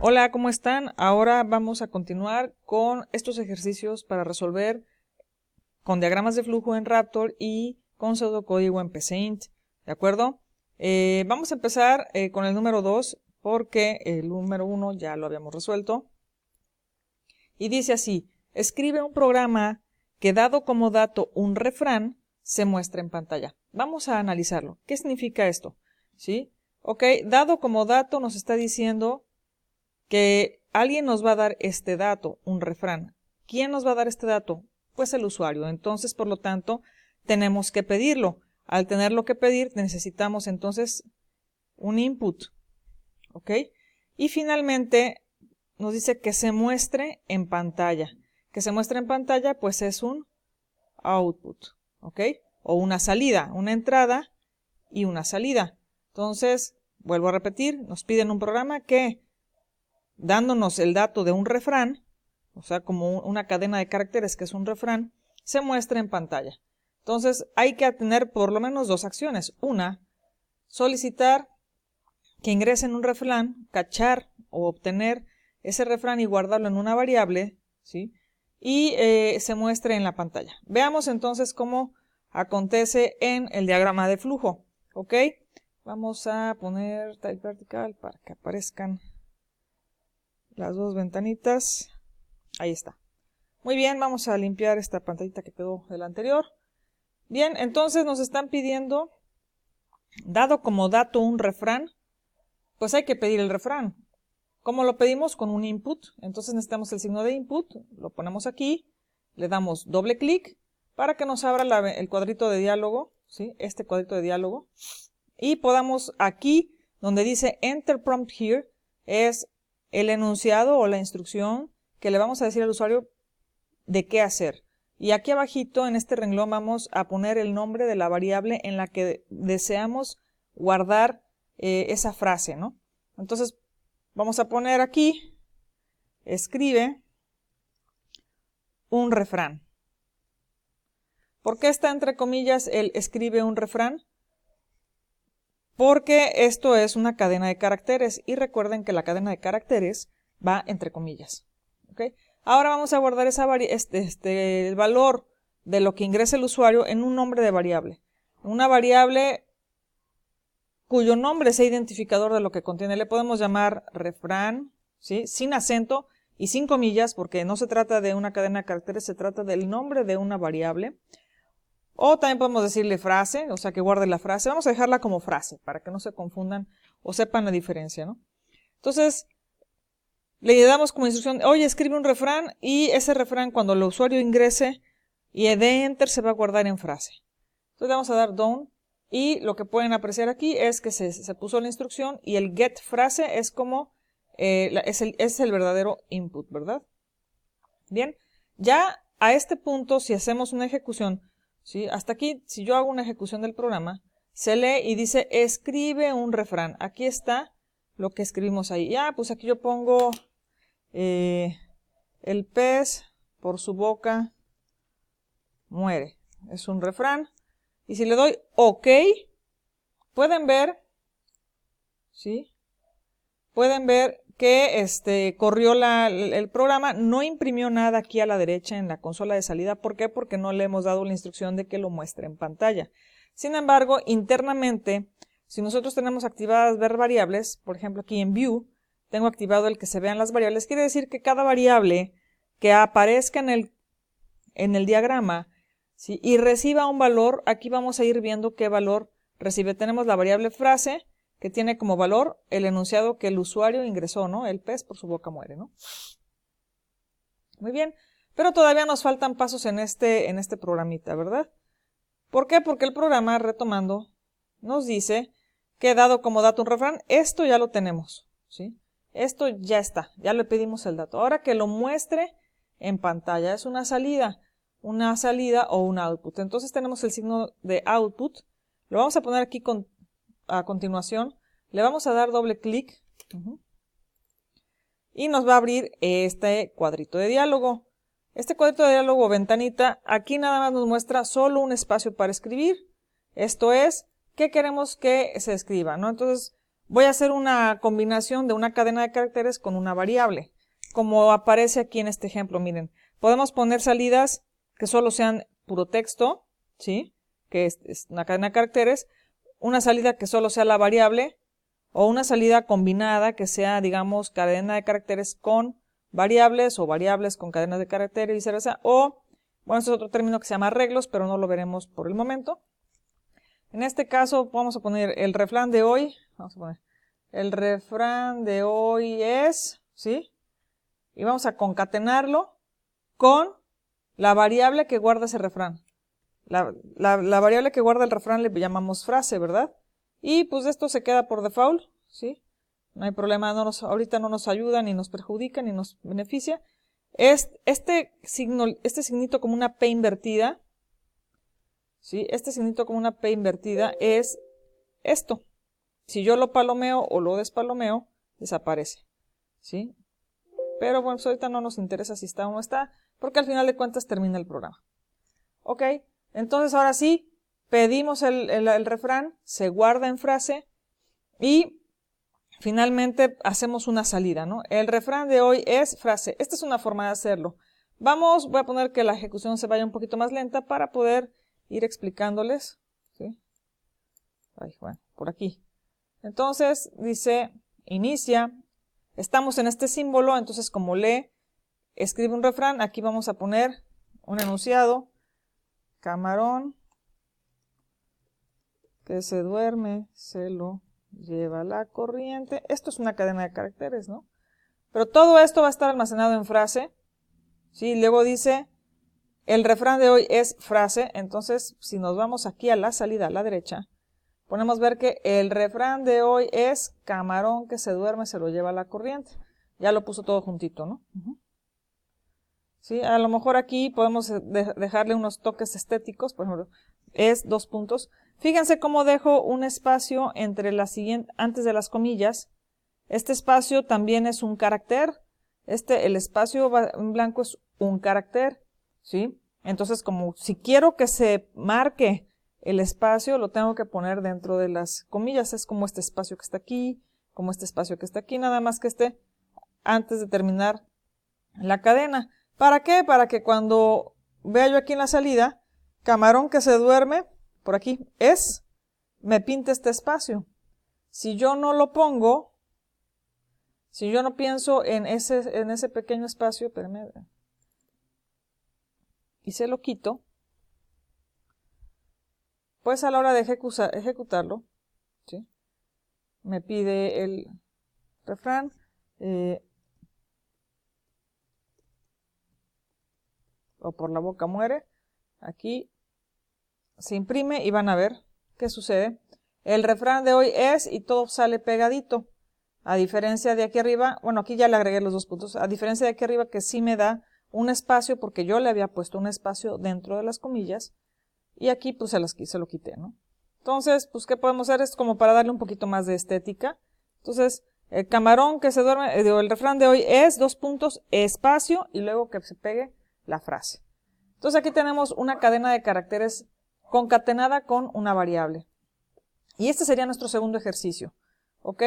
Hola, ¿cómo están? Ahora vamos a continuar con estos ejercicios para resolver con diagramas de flujo en Raptor y con pseudocódigo en PCInt, ¿de acuerdo? Vamos a empezar con el número 2 porque el número 1 ya lo habíamos resuelto. Y dice así: escribe un programa que, dado como dato un refrán, se muestra en pantalla. Vamos a analizarlo. ¿Qué significa esto? ¿Sí? Ok, dado como dato nos está diciendo que alguien nos va a dar este dato, un refrán. ¿Quién nos va a dar este dato? Pues el usuario. Entonces, por lo tanto, tenemos que pedirlo. Al tenerlo que pedir, necesitamos entonces un input. ¿Ok? Y finalmente nos dice que se muestre en pantalla. Que se muestre en pantalla, pues es un output. ¿Ok? O una salida, una entrada y una salida. Entonces, vuelvo a repetir, nos piden un programa que, dándonos el dato de un refrán, o sea, como una cadena de caracteres que es un refrán, se muestra en pantalla. Entonces, hay que tener por lo menos dos acciones. Una, solicitar que ingresen un refrán, cachar o obtener ese refrán y guardarlo en una variable, ¿sí? Y se muestre en la pantalla. Veamos entonces cómo acontece en el diagrama de flujo, ¿ok? Vamos a poner type vertical para que aparezcan las dos ventanitas. Ahí está. Muy bien, vamos a limpiar esta pantallita que quedó del anterior. Bien, entonces nos están pidiendo, dado como dato un refrán, pues hay que pedir el refrán. ¿Cómo lo pedimos? Con un input. Entonces necesitamos el signo de input, lo ponemos aquí, le damos doble clic para que nos abra el cuadrito de diálogo, ¿sí? Este cuadrito de diálogo. Y podamos aquí, donde dice Enter Prompt Here, es el enunciado o la instrucción que le vamos a decir al usuario de qué hacer. Y aquí abajito en este renglón vamos a poner el nombre de la variable en la que deseamos guardar esa frase, ¿no? Entonces vamos a poner aquí, escribe un refrán. ¿Por qué está entre comillas el escribe un refrán? Porque esto es una cadena de caracteres y recuerden que la cadena de caracteres va entre comillas. ¿Okay? Ahora vamos a guardar el valor de lo que ingresa el usuario en un nombre de variable. Una variable cuyo nombre sea identificador de lo que contiene. Le podemos llamar refrán, ¿sí? Sin acento y sin comillas, porque no se trata de una cadena de caracteres, se trata del nombre de una variable. O también podemos decirle frase, o sea que guarde la frase. Vamos a dejarla como frase para que no se confundan o sepan la diferencia, ¿no? Entonces, le damos como instrucción, oye, escribe un refrán, y ese refrán cuando el usuario ingrese y dé enter se va a guardar en frase. Entonces le vamos a dar done, y lo que pueden apreciar aquí es que se puso la instrucción y el get frase es como, es el verdadero input, ¿verdad? Bien, ya a este punto, si hacemos una ejecución, ¿sí? Hasta aquí, si yo hago una ejecución del programa, se lee y dice escribe un refrán. Aquí está lo que escribimos ahí. Ya, pues aquí yo pongo el pez por su boca muere. Es un refrán. Y si le doy OK, pueden ver, ¿sí? Pueden ver que corrió el programa, no imprimió nada aquí a la derecha en la consola de salida. ¿Por qué? Porque no le hemos dado la instrucción de que lo muestre en pantalla. Sin embargo, internamente, si nosotros tenemos activadas ver variables, por ejemplo aquí en View, tengo activado el que se vean las variables, quiere decir que cada variable que aparezca en el diagrama, ¿sí? Y reciba un valor, aquí vamos a ir viendo qué valor recibe. Tenemos la variable frase, que tiene como valor el enunciado que el usuario ingresó, ¿no? El pez por su boca muere, ¿no? Muy bien, pero todavía nos faltan pasos en este programita, ¿verdad? ¿Por qué? Porque el programa, retomando, nos dice que dado como dato un refrán, esto ya lo tenemos, ¿sí? Esto ya está, ya le pedimos el dato. Ahora que lo muestre en pantalla, es una salida o un output. Entonces tenemos el signo de output, lo vamos a poner aquí a continuación, le vamos a dar doble clic y nos va a abrir este cuadrito de diálogo. Este cuadrito de diálogo o ventanita, aquí nada más nos muestra solo un espacio para escribir. Esto es, ¿qué queremos que se escriba, ¿no? Entonces, voy a hacer una combinación de una cadena de caracteres con una variable, como aparece aquí en este ejemplo. Miren, podemos poner salidas que solo sean puro texto, ¿sí? Que es una cadena de caracteres, una salida que solo sea la variable, o una salida combinada que sea, digamos, cadena de caracteres con variables, o variables con cadenas de caracteres y viceversa, o, bueno, este es otro término que se llama arreglos, pero no lo veremos por el momento. En este caso vamos a poner el refrán de hoy, vamos a poner, el refrán de hoy es, ¿sí? Y vamos a concatenarlo con la variable que guarda ese refrán. La variable que guarda el refrán le llamamos frase, ¿verdad? Y pues esto se queda por default, ¿sí? No hay problema, ahorita no nos ayuda, ni nos perjudica, ni nos beneficia. Este signito como una P invertida, ¿sí? Este signito como una P invertida es esto. Si yo lo palomeo o lo despalomeo, desaparece, ¿sí? Pero bueno, pues ahorita no nos interesa si está o no está, porque al final de cuentas termina el programa. Ok, entonces ahora sí, pedimos el refrán, se guarda en frase y finalmente hacemos una salida, ¿no? El refrán de hoy es frase. Esta es una forma de hacerlo. Voy a poner que la ejecución se vaya un poquito más lenta para poder ir explicándoles, ¿sí? Ay, bueno, por aquí. Entonces dice, inicia, estamos en este símbolo, entonces como lee, escribe un refrán, aquí vamos a poner un enunciado, camarón que se duerme, se lo lleva la corriente. Esto es una cadena de caracteres, ¿no? Pero todo esto va a estar almacenado en frase, ¿sí? Luego dice, el refrán de hoy es frase, entonces si nos vamos aquí a la salida a la derecha, podemos ver que el refrán de hoy es camarón que se duerme, se lo lleva la corriente. Ya lo puso todo juntito, ¿no? ¿Sí? A lo mejor aquí podemos dejarle unos toques estéticos, por ejemplo, es 2 puntos. Fíjense cómo dejo un espacio entre antes de las comillas. Este espacio también es un carácter. El espacio en blanco es un carácter, ¿sí? Entonces, como si quiero que se marque el espacio, lo tengo que poner dentro de las comillas. Es como este espacio que está aquí, como este espacio que está aquí, nada más que esté antes de terminar la cadena. ¿Para qué? Para que cuando vea yo aquí en la salida, camarón que se duerme, por aquí, me pinte este espacio. Si yo no lo pongo, si yo no pienso en ese pequeño espacio, espérame, y se lo quito, pues a la hora de ejecutarlo, ¿sí? Me pide el refrán, o por la boca muere, aquí se imprime y van a ver qué sucede. El refrán de hoy es, y todo sale pegadito, a diferencia de aquí arriba, bueno, aquí ya le agregué los 2 puntos, a diferencia de aquí arriba que sí me da un espacio, porque yo le había puesto un espacio dentro de las comillas, y aquí pues se lo quité, ¿no? Entonces, pues, ¿qué podemos hacer? Es como para darle un poquito más de estética. Entonces, el camarón que se duerme, el refrán de hoy es, 2 puntos, espacio, y luego que se pegue la frase. Entonces aquí tenemos una cadena de caracteres concatenada con una variable. Y este sería nuestro segundo ejercicio. ¿Ok?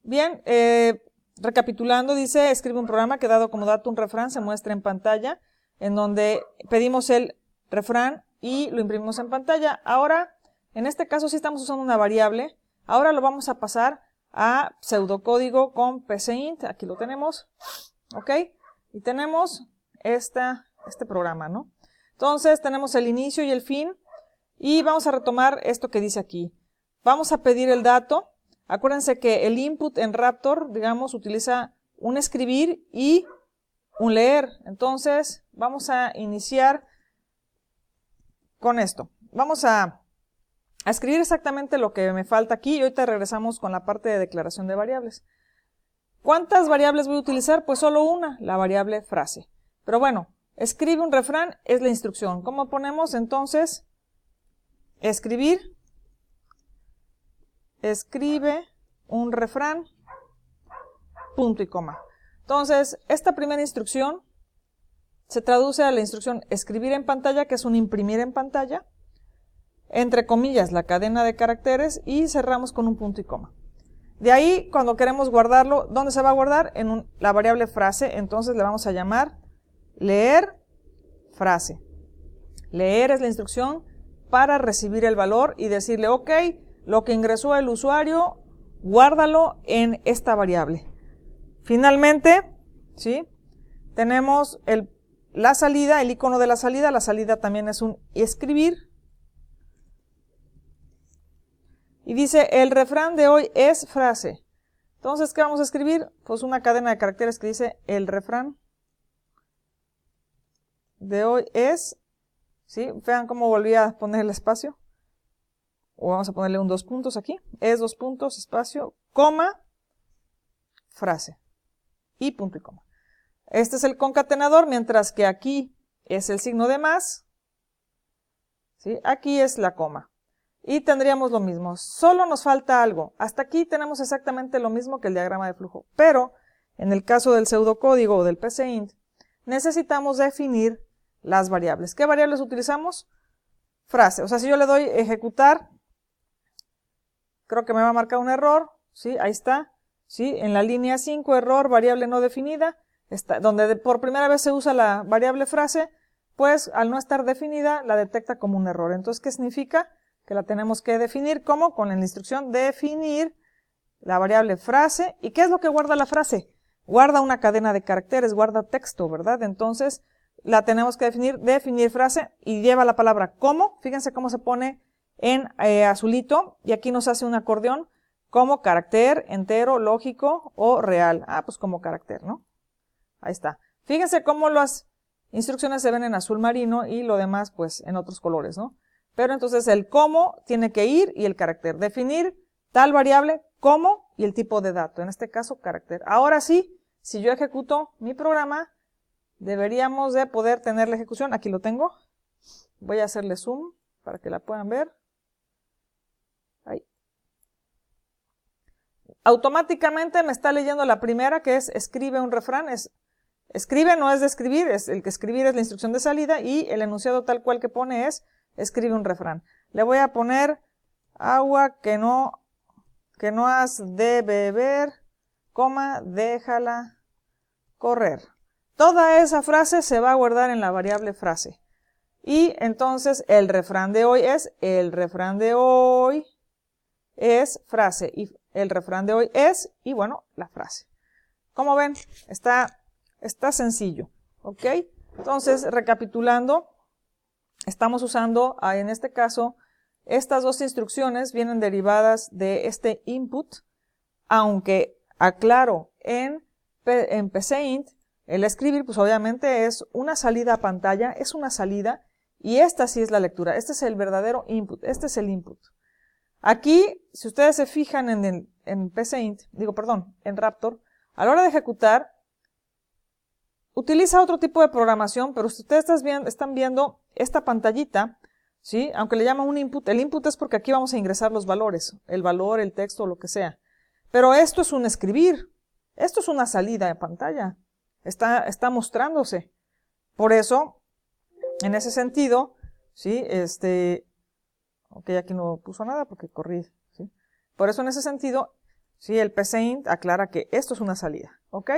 Bien, recapitulando, dice, escribe un programa que dado como dato un refrán se muestra en pantalla, en donde pedimos el refrán y lo imprimimos en pantalla. Ahora, en este caso sí estamos usando una variable. Ahora lo vamos a pasar a pseudocódigo con PCInt. Aquí lo tenemos. ¿Ok? Y tenemos este programa, ¿no? Entonces tenemos el inicio y el fin y vamos a retomar esto que dice aquí. Vamos a pedir el dato. Acuérdense que el input en Raptor, digamos, utiliza un escribir y un leer. Entonces vamos a iniciar con esto. Vamos a escribir exactamente lo que me falta aquí y ahorita regresamos con la parte de declaración de variables. ¿Cuántas variables voy a utilizar? Pues solo una, la variable frase. Pero bueno, escribe un refrán es la instrucción. ¿Cómo ponemos entonces? Escribe un refrán, punto y coma. Entonces, esta primera instrucción se traduce a la instrucción escribir en pantalla, que es un imprimir en pantalla. entre comillas, la cadena de caracteres y cerramos con un punto y coma. De ahí, cuando queremos guardarlo, ¿dónde se va a guardar? En la variable frase, entonces le vamos a llamar leer frase. Leer es la instrucción para recibir el valor y decirle, ok, lo que ingresó el usuario, guárdalo en esta variable. Finalmente, ¿sí? Tenemos la salida, el icono de la salida también es un escribir. Y dice, el refrán de hoy es frase. Entonces, ¿qué vamos a escribir? Pues una cadena de caracteres que dice, el refrán de hoy es, ¿sí? Vean cómo volví a poner el espacio. O vamos a ponerle un 2 puntos aquí. Es 2 puntos, espacio, coma, frase. Y punto y coma. Este es el concatenador, mientras que aquí es el signo de más. ¿Sí? Aquí es la coma. Y tendríamos lo mismo. Solo nos falta algo. Hasta aquí tenemos exactamente lo mismo que el diagrama de flujo. Pero, en el caso del pseudocódigo o del PCInt, necesitamos definir las variables. ¿Qué variables utilizamos? Frase. O sea, si yo le doy ejecutar, creo que me va a marcar un error. ¿Sí? Ahí está. ¿Sí? En la línea 5, error, variable no definida. Está, donde por primera vez se usa la variable frase, pues al no estar definida, la detecta como un error. Entonces, ¿qué significa? Que la tenemos que definir como con la instrucción definir la variable frase. ¿Y qué es lo que guarda la frase? Guarda una cadena de caracteres, guarda texto, ¿verdad? Entonces la tenemos que definir frase y lleva la palabra como. Fíjense cómo se pone en azulito y aquí nos hace un acordeón como carácter, entero, lógico o real. Ah, pues como carácter, ¿no? Ahí está. Fíjense cómo las instrucciones se ven en azul marino y lo demás pues en otros colores, ¿no? Pero entonces el cómo tiene que ir y el carácter. Definir tal variable como y el tipo de dato. En este caso, carácter. Ahora sí, si yo ejecuto mi programa, deberíamos de poder tener la ejecución. Aquí lo tengo. Voy a hacerle zoom para que la puedan ver. Ahí. Automáticamente me está leyendo la primera, que es escribe un refrán. Escribe no es de escribir, el que escribir es la instrucción de salida y el enunciado tal cual que pone es escribe un refrán. Le voy a poner agua que no has de beber, coma, déjala correr. Toda esa frase se va a guardar en la variable frase. Y entonces el refrán de hoy es, el refrán de hoy es frase. Y el refrán de hoy es, y bueno, la frase. Como ven, está sencillo. ¿Ok? Entonces, recapitulando, estamos usando, en este caso, estas dos instrucciones vienen derivadas de este input, aunque, aclaro, en PCInt, el escribir, pues obviamente es una salida a pantalla, es una salida, y esta sí es la lectura, este es el verdadero input, este es el input. Aquí, si ustedes se fijan en PCInt, en Raptor, a la hora de ejecutar, utiliza otro tipo de programación, pero si ustedes están viendo esta pantallita, ¿sí? Aunque le llaman un input, el input es porque aquí vamos a ingresar los valores, el valor, el texto, lo que sea. Pero esto es un escribir, esto es una salida de pantalla, está mostrándose. Por eso, en ese sentido, ¿sí? Ok, aquí no puso nada porque corrí, ¿sí? Por eso en ese sentido, ¿sí? El PCInt aclara que esto es una salida, ¿ok?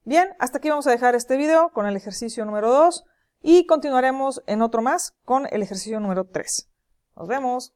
Bien, hasta aquí vamos a dejar este video con el ejercicio número 2 y continuaremos en otro más con el ejercicio número 3. Nos vemos.